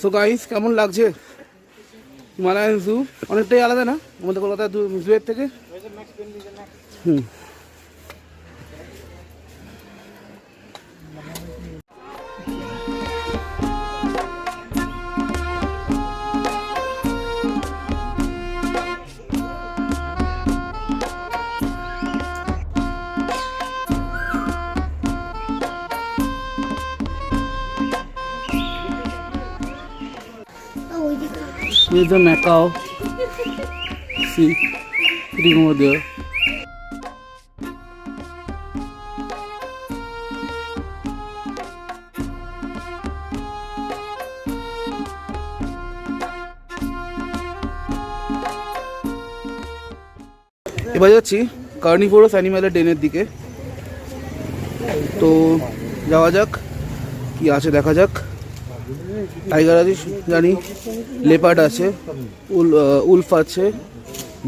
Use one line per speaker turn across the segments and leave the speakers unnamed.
So guys, কেমন লাগছে Himalayan জু? অনেকটাই আলাদা না আমাদের কলকাতা জুয়ের থেকে? হুম। Here's the Macau. See, sitting over there. এবার যাচ্ছি কার্নিভোরাস অ্যানিম্যালের ডেনের দিকে। তো যাওয়া যাক, কি আছে দেখা যাক। টাইগার আছে জানি, লেপার্ড আছে, উলফ আছে,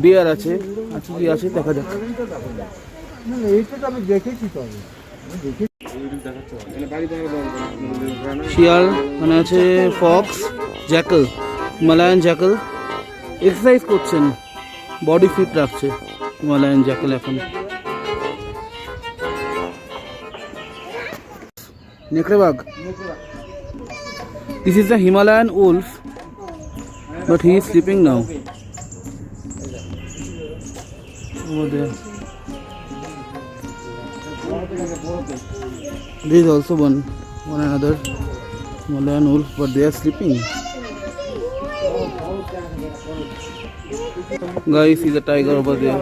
বিয়ার আছে, আর কি আছে দেখা যাক। শিয়াল, মানে আছে Fox, Jekyll, Himalayan Jekyll exercise করছেন, বডি ফিট রাখছে হিমালয়ান জ্যাকল এখন। নেকড়ে বাঘ। This is the Himalayan wolf, but he is sleeping now. Over there. There is also one another Himalayan wolf, but they are sleeping. Guys, see the tiger over there.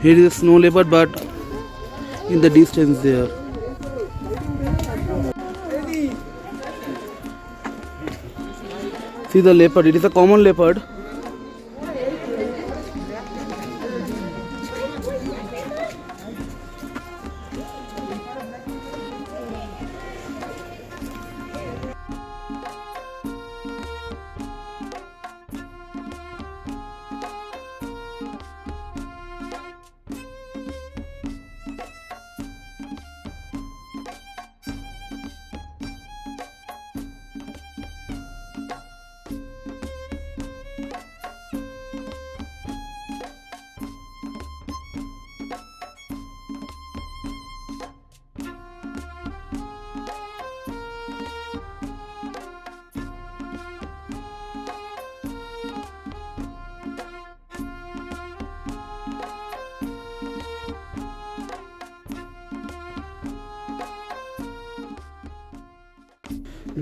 Here is a snow leopard, but in the distance there. See the leopard, it is a common leopard.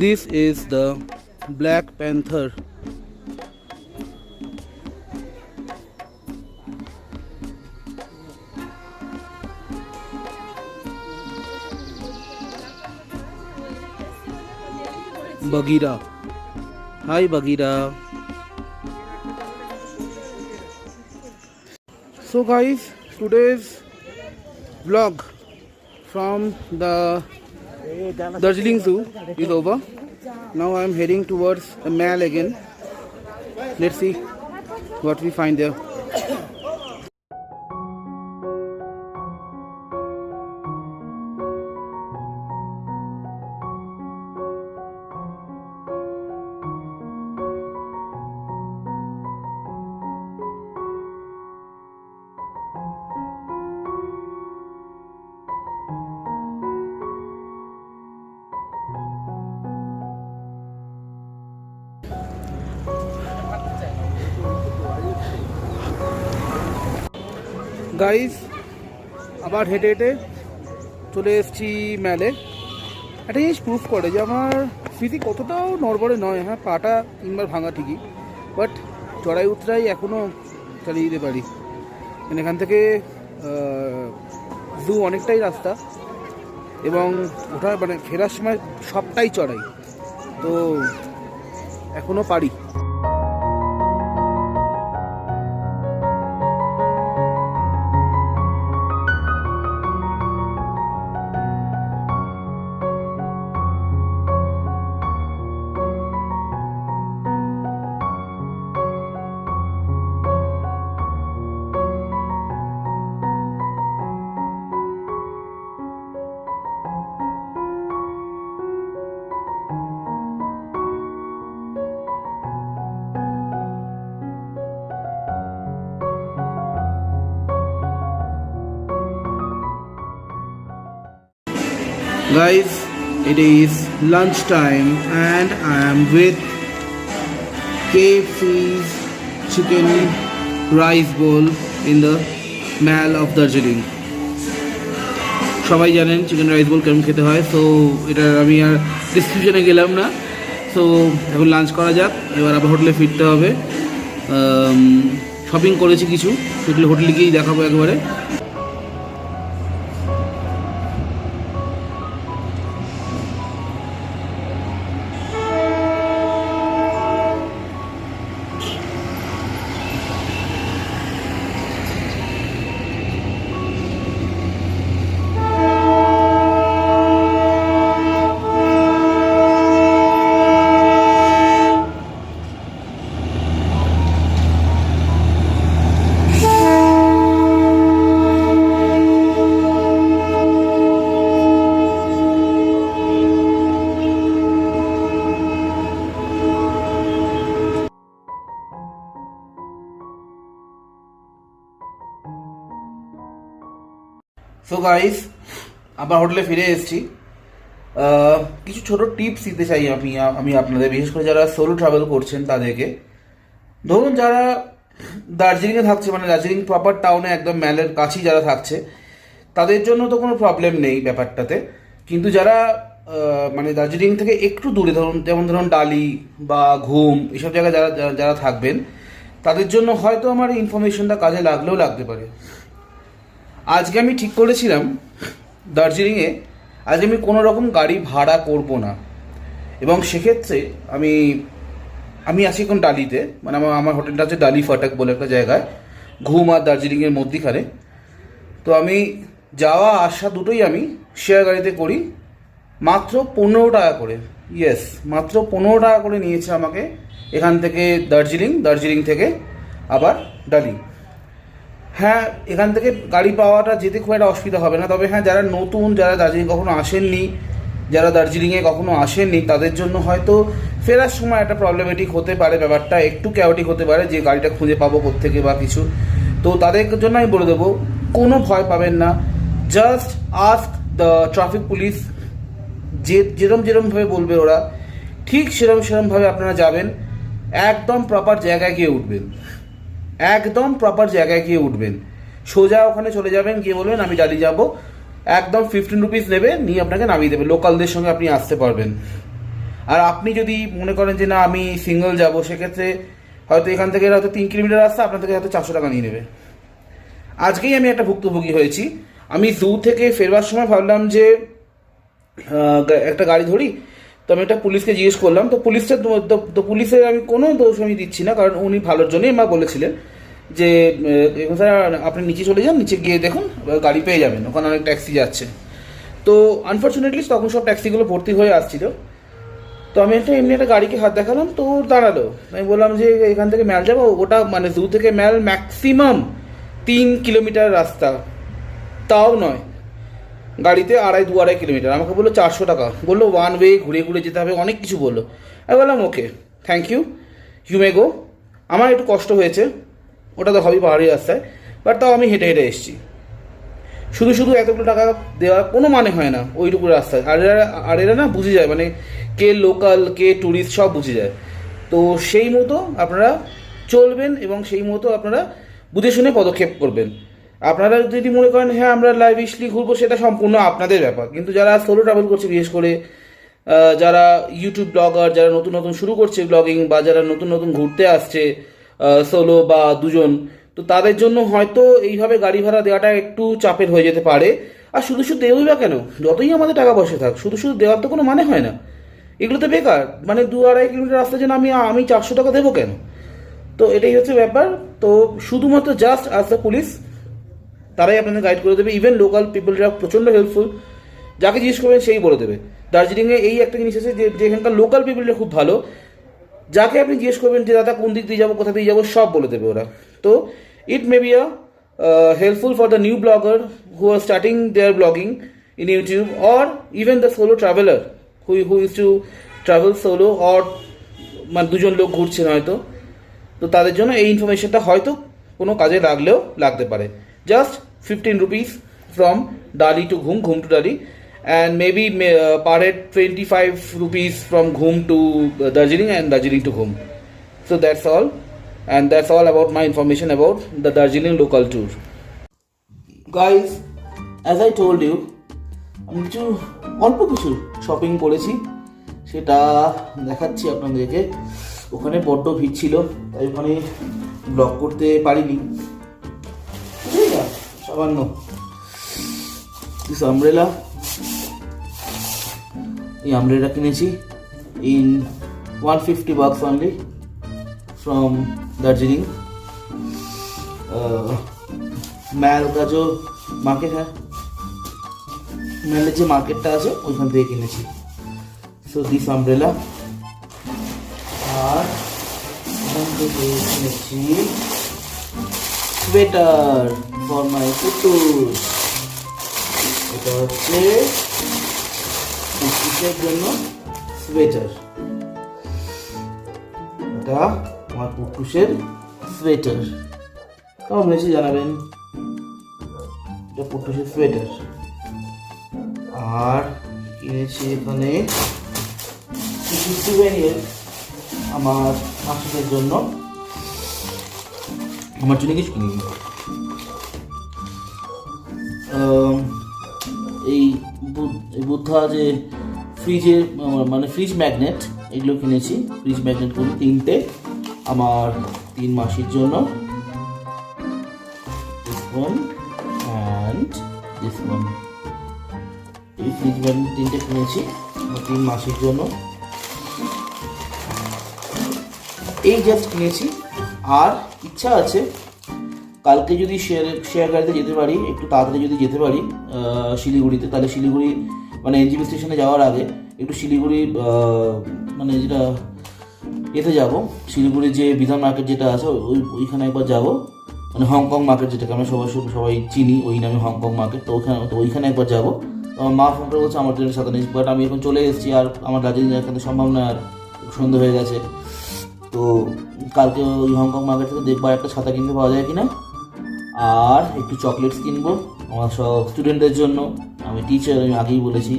This is the Black Panther. Bagheera. Hi Bagheera. So guys, today's vlog from the Darjeeling Zoo is over. Now I am heading towards the mall again. Let's see what we find there. Guys, আবার হেঁটে হেঁটে চলে এসেছি ম্যালে। একটা জিনিস proof করে যে আমার স্মৃতি কতটাও নড়বড়ে নয়। হ্যাঁ, পাটা 3বার ভাঙা ঠিকই, বাট চড়াই উতরাই এখনও চালিয়ে দিতে পারি। মানে এখান থেকে জু অনেকটাই রাস্তা, এবং ওটা মানে ফেরার সময় সবটাই চড়াই, তো এখনও পারি। Guys, it is lunchtime and I am with KFC's chicken rice bowl in the Mall of Darjeeling. সবাই জানেন চিকেন রাইস বোল কেমন খেতে হয়, সো এটা আমি আর ডিসক্রিপশনে গেলাম না। সো এখন লাঞ্চ করা যাক, এবার আবার হোটেলে ফিরতে হবে। শপিং করেছি কিছু, সেগুলো হোটেলে গিয়েই দেখাবো একবারে। সো গাইস, আবার হোটেলে ফিরে এসেছি। কিছু ছোট টিপস দিতে চাই আমি আপনাদের, বিশেষ করে যারা সোলো ট্রাভেল করছেন তাদেরকে। ধরুন যারা দার্জিলিংয়ে থাকছে, মানে দার্জিলিং প্রপার টাউনে একদম ম্যালের কাছেই যারা থাকছে, তাদের জন্য তো কোনো প্রবলেম নেই ব্যাপারটাতে। কিন্তু যারা মানে দার্জিলিং থেকে একটু দূরে, যেমন ধরুন ডালি বা ঘুম, এসব জায়গায় যারা যারা থাকবেন, তাদের জন্য হয়তো আমার ইনফরমেশনটা কাজে লাগলেও লাগতে পারে। আজকে আমি ঠিক করেছিলাম দার্জিলিংয়ে আজকে আমি কোনো রকম গাড়ি ভাড়া করব না, এবং সেক্ষেত্রে আমি আছি এখন ডালিতে, মানে আমার হোটেলটা আছে ডালি ফাটাক বলে একটা জায়গায়, ঘুম আর দার্জিলিংয়ের মধ্যিখানে। তো আমি যাওয়া আসা দুটোই আমি শেয়ার গাড়িতে করি, মাত্র 15 টাকা করে। ইয়েস, মাত্র 15 টাকা করে নিয়েছে আমাকে এখান থেকে দার্জিলিং থেকে আবার ডালি। হ্যাঁ, এখান থেকে গাড়ি পাওয়াটা যেতে খুব একটা অসুবিধা হবে না। তবে হ্যাঁ, যারা নতুন, যারা দার্জিলিং কখনো আসেননি, যারা দার্জিলিংয়ে কখনো আসেননি, তাদের জন্য হয়তো ফেরার সময় একটা প্রবলেমেটিক হতে পারে, ব্যাপারটা একটু ক্যাওটিক হতে পারে যে গাড়িটা খুঁজে পাবো কোত্থেকে বা কিছু। তো তাদের জন্য আমি বলে দেবো, কোনো ভয় পাবেন না। Just ask the traffic police, যেরমভাবে বলবে ওরা, ঠিক সেরমভাবে আপনারা যাবেন। একদম প্রপার জায়গায় গিয়ে উঠবেন, সোজা ওখানে চলে যাবেন, গিয়ে বলবেন আমি ডালি যাব। একদম 15 রুপিস নেবে, নিয়ে আপনাকে নামিয়ে দেবে। লোকালদের সঙ্গে আপনি আসতে পারবেন। আর আপনি যদি মনে করেন যে না আমি সিঙ্গল যাব, সেক্ষেত্রে হয়তো এখান থেকে হয়তো 3 কিলোমিটার রাস্তা, আপনার থেকে হয়তো 400 টাকা নিয়ে নেবে। আজকেই আমি একটা ভুক্তভোগী হয়েছি। আমি জু থেকে ফেরবার সময় ভাবলাম যে একটা গাড়ি ধরি, তো আমি একটা পুলিশকে জিজ্ঞেস করলাম। তো পুলিশের আমি কোনো দোষ আমি দিচ্ছি না, কারণ উনি ভালোর জন্যই আমার বলেছিলেন যে স্যার আপনি নিচে চলে যান, নিচে গিয়ে দেখুন গাড়ি পেয়ে যাবেন, ওখানে অনেক ট্যাক্সি যাচ্ছে। তো আনফর্চুনেটলি তখন সব ট্যাক্সিগুলো ভর্তি হয়ে আসছিল। তো আমি এমনি একটা গাড়িকে হাত দেখালাম, তো দাঁড়ালো। আমি বললাম যে এখান থেকে ম্যাল যাবো, ওটা মানে জু থেকে ম্যাল ম্যাক্সিমাম 3 কিলোমিটার রাস্তা, তাও নয়, গাড়িতে 2.5 কিলোমিটার। আমাকে বললো 400 টাকা, বললো ওয়ান ওয়ে, ঘুরে যেতে হবে, অনেক কিছু বললো। আমি বললাম ওকে, থ্যাংক ইউ মে গো। আমার একটু কষ্ট হয়েছে, ওটা তো হবেই পাহাড়ি রাস্তায়, বাট তাও আমি হেঁটে এসেছি। শুধু এতগুলো টাকা দেওয়ার কোনো মানে হয় না ওইটুকু রাস্তায়। আর এরা না বুঝে যায়, মানে কে লোকাল কে ট্যুরিস্ট সব বুঝে যায়। তো সেই মতো আপনারা চলবেন এবং সেই মতো আপনারা বুঝে শুনে পদক্ষেপ করবেন। আপনারা যদি মনে করেন হ্যাঁ আমরা লাইভিশলি ঘুরবো, সেটা সম্পূর্ণ আপনাদের ব্যাপার। কিন্তু যারা সোলো ট্রাভেল করছে, বিশেষ করে যারা ইউটিউব ব্লগার, যারা নতুন শুরু করছে ব্লগিং, বা যারা নতুন ঘুরতে আসছে সোলো বা দুজন, তো তাদের জন্য হয়তো এইভাবে গাড়ি ভাড়া দেওয়াটা একটু চাপের হয়ে যেতে পারে। আর শুধু দেওয়াই বা কেন, যতই আমাদের টাকা পয়সা থাক, শুধু দেওয়ার তো কোনো মানে হয় না। এগুলো তো বেকার, মানে 2-2.5 কিলোমিটার রাস্তার জন্য আমি 400 টাকা দেবো কেন? তো এটাই হচ্ছে ব্যাপার। তো শুধুমাত্র জাস্ট আস দ্য পুলিশ, তারাই আপনাদের গাইড করে দেবে। ইভেন লোকাল পিপলরা প্রচণ্ড হেল্পফুল, যাকে জিজ্ঞেস করবেন সেই বলে দেবে। দার্জিলিংয়ে এই একটা জিনিস আছে যে এখানকার লোকাল পিপলরা খুব ভালো, যাকে আপনি জিজ্ঞেস করবেন যে দাদা কোন দিক দিয়ে যাবো, কোথা দিয়ে যাবো, সব বলে দেবে ওরা। তো it may be helpful for the new blogger who are starting their blogging in YouTube, or even the solo traveler who is to travel solo, or মানে দুজন লোক ঘুরছেন হয়তো, তো তাদের জন্য এই ইনফরমেশনটা হয়তো কোনো কাজে লাগলেও লাগতে পারে। Just 15 rupees from Dali to ঘুম two Dali, and maybe per head 25 rupees from Ghum to Darjeeling and Darjeeling to Ghum. So that's all, and that's all about my information about the Darjeeling local tour. Guys, as I told you, আমি কিছু অল্প কিছু shopping করেছি, সেটা দেখাচ্ছি আপনাদেরকে। ওখানে বড্ড ভিড় ছিল, তাই ওখানে ব্লগ করতে পারিনি। সামান্য দিস আমব্রেলা, এই আমব্রেলা কিনেছি in 150 bucks only from Darjeeling. मैल का जो मार्केट है, मैलेর যে মার্কেটটা আছে ওইখান থেকে কিনেছি। সো দিস আমব্রেলা, আর এখান থেকে কিনেছি সোয়েটার ফর মাই কুটুস। এটা হচ্ছে কুটুসের জন্য সোয়েটার, এটা আমার কুটুসের সোয়েটার। কেমন হয়েছে জানাবেন, এটা কুটুসের সোয়েটার। আর কিনেছি এখানে কিছু সুভেনির আমার মাসিদের জন্য, আমার জন্য কিছু কিনি। এই বুদ্ধা যে ফ্রিজের মানে ফ্রিজ ম্যাগনেট, এগুলো কিনেছি। ফ্রিজ ম্যাগনেটগুলো 3টে আমার 3 মাসির জন্য, this one and this one। এই ফ্রিজ ম্যাগনেট 3টে কিনেছি আমার 3 মাসির জন্য। এই জাস্ট কিনেছি। আর ইচ্ছা আছে কালকে যদি শেয়ার গাড়িতে যেতে পারি, একটু তাড়াতাড়ি যদি যেতে পারি শিলিগুড়িতে, তাহলে শিলিগুড়ি মানে এনজিপি স্টেশনে যাওয়ার আগে একটু শিলিগুড়ি মানে যেটা এতে যাব, শিলিগুড়ির যে বিধান মার্কেট যেটা আছে ওইখানে একবার যাব, মানে হংকং মার্কেট যেটাকে আমরা সবাই চিনি ওই নামে হংকং মার্কেট। তো ওইখানে একবার যাবো। আমার মা ফোন করে বলছে আমার ট্রেনের সাথে নেই, বাট আমি এখন চলে এসেছি, আর আমার দার্জিলিং এখানে সম্ভব না, আর সন্ধ্যে হয়ে গেছে। তো কালকে ওই হংকং মার্কেট থেকে দেখবো একটা ছাতা কিনতে পাওয়া যায় কিনা, আর একটু চকলেটস কিনবো আমার সব স্টুডেন্টদের জন্য। আমি টিচার, আমি আগেই বলেছি।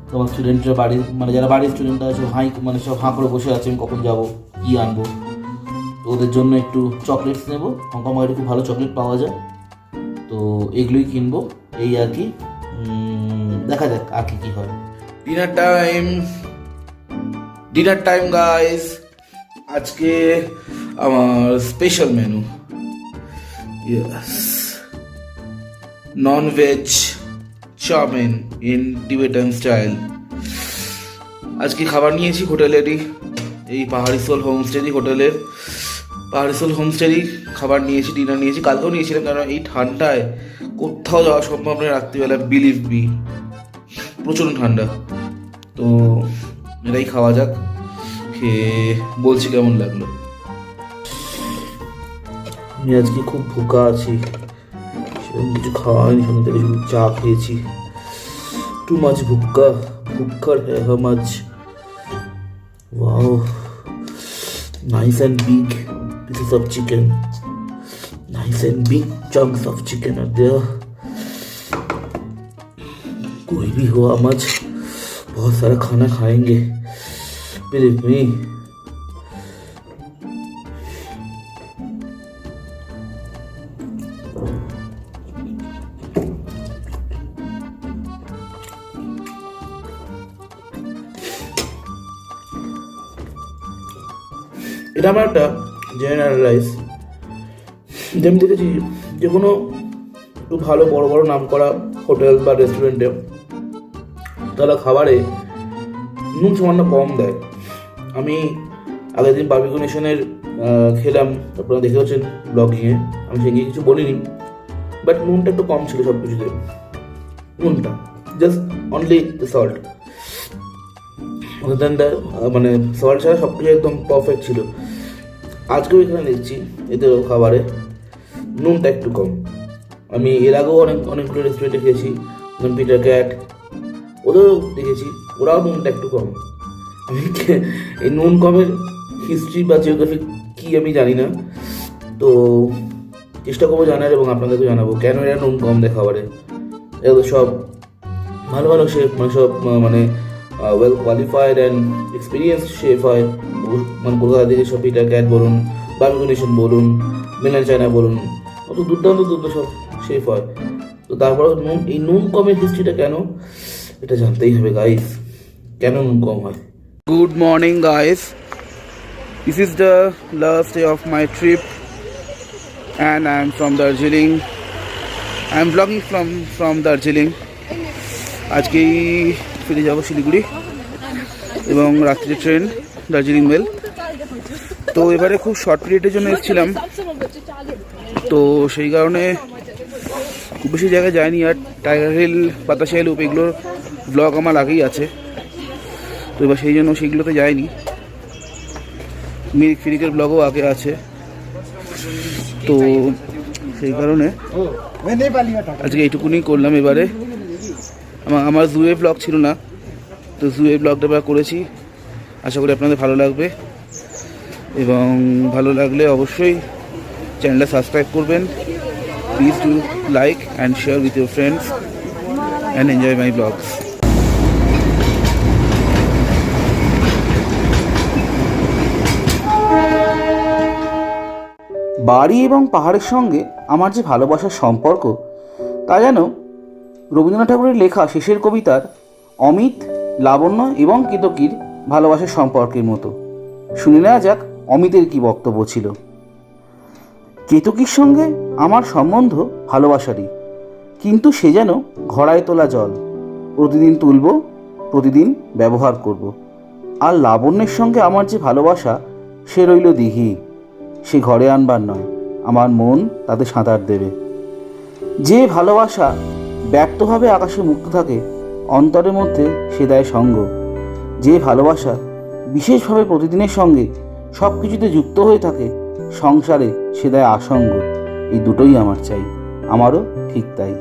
তো আমার স্টুডেন্টরা বাড়ির মানে যারা বাড়ির স্টুডেন্টরা আছে মানে সব হাঁ করে বসে আছে আমি কখন যাবো, কী আনবো। তো ওদের জন্য একটু চকলেটস নেবো, হংকং মার্কেটে খুব ভালো চকলেট পাওয়া যায়। তো এগুলোই কিনবো, এই আর কি। দেখা যাক আর কি হয়। Dinner time guys. আজকে আমার special menu, yes, non veg chowmein in Tibetan style. আজকে খাবার নিয়েছি হোটেলেরই, এই পাহাড়ি সোল হোমস্টেরই হোটেলের পাহাড়ি সোল হোমস্টেরই খাবার নিয়েছি, ডিনার নিয়েছি। কালকেও নিয়েছিলাম, কারণ এই ঠান্ডায় কোথাও যাওয়া সম্ভব নয় রাত্রিবেলা, বিলিভ মি, প্রচণ্ড ঠান্ডা। তো এটাই খাওয়া যাক, খেয়ে বলছি কেমন লাগলো। আমি আজকে খুব ভুকা আছি, সেরকম কিছু খাওয়া হয়নি, সন্ধ্যা থেকে শুধু চা খেয়েছি। টু মাচ ভুক্কার হ্যাঁ how much. Wow, nice and big pieces of chicken, nice and big chunks of chicken are there। कोई भी हो आज बहुत सारा खाना खाएंगे, believe me। এটা আমার একটা জেনারেলাইজ, যে আমি দেখেছি যে কোনো একটু ভালো বড় বড় নাম করা হোটেল বা রেস্টুরেন্টে তারা খাবারে নুন সামান্য কম দেয়। আমি আগের দিন বারবিকিউ নেশনের খেলাম, আপনারা দেখে হচ্ছেন ব্লগিংয়ে, আমি সেদিকে কিছু বলিনি, বাট নুনটা একটু কম ছিল সব কিছুতে। নুনটা জাস্ট অনলি দ্য সল্ট, মানে সল্ট ছাড়া সব কিছু একদম পারফেক্ট ছিল। আজকেও এখানে দেখছি এদের খাবারে নুনটা একটু কম। আমি এর আগেও অনেকগুলো রেস্টুরেন্টে খেয়েছি, পিটার ক্যাট, ওদেরও দেখেছি ওরাও নুনটা একটু কম। আমি এই নুন কমের হিস্ট্রি বা জিওগ্রাফি কি আমি জানি না, তো চেষ্টা করবো জানার এবং আপনাদেরকে জানাবো কেন এরা নুন কম দেয় খাবারে। এগুলো সব ভালো ভালো শেফ, মানে সব মানে well qualified and experience chef হয়। মানে কলকাতা থেকে সব পিটার ক্যাট বলুন, বার্বিকিউ নেশন বলুন, মেনল্যান্ড চায়না বলুন, অত দুর্দান্ত সব শেফ হয়। তো তারপর এই নুন কমের হিস্ট্রিটা কেন, এটা জানতেই হবে গাইস, কেন নুন কম হয়। Good morning guys, this is the last day of my trip and I am from Darjeeling. I am blogging from Darjeeling. আজকেই ফিরে যাব শিলিগুড়ি এবং রাত্রে ট্রেন দার্জিলিং মেল। তো এবারে খুব শর্ট পিরিয়ডের জন্য এসেছিলাম, তো সেই কারণে খুব বেশি জায়গায় যায়নি। আর টাইগার হিল, বাতাসিয়া লুপ এগুলোর ব্লগ আমার আগেই আছে, তো এবার সেই জন্য সেইগুলোতে যায়নি। মিরিক ফিরিকের ব্লগও আগে আছে, তো সেই কারণে আজকে এইটুকুনি করলাম। এবারে আমার জুয়ে ব্লগ ছিল না, তো জুয়ে ব্লগটা এবার করেছি। আশা করি আপনাদের ভালো লাগবে, এবং ভালো লাগলে অবশ্যই চ্যানেলটা সাবস্ক্রাইব করবেন। Please do like and share with your friends and enjoy my blogs. বাড়ি এবং পাহাড়ের সঙ্গে আমার যে ভালোবাসার সম্পর্ক, তা যেন রবীন্দ্রনাথ ঠাকুরের লেখা শেষের কবিতার অমিত, লাবণ্য এবং কেতকীর ভালোবাসার সম্পর্কের মতো। শুনে নেওয়া যাক অমিতের কী বক্তব্য ছিল। কেতকীর সঙ্গে আমার সম্বন্ধ ভালোবাসারই, কিন্তু সে যেন ঘড়ায় তোলা জল, প্রতিদিন তুলব, প্রতিদিন ব্যবহার করব। আর লাবণ্যের সঙ্গে আমার যে ভালোবাসা, সে রইল দিঘি, সে ঘরে আনবার নয়, আমার মন তাতে সাঁতার দেবে। যে ভালোবাসা ব্যক্তভাবে আকাশে মুক্ত থাকে, অন্তরের মধ্যে সে দেয় সঙ্গ। যে ভালোবাসা বিশেষভাবে প্রতিদিনের সঙ্গে সব কিছুতে যুক্ত হয়ে থাকে, সংসারে সে দেয় আসঙ্গ। এই দুটোই আমার চাই, আমারও ঠিক তাই।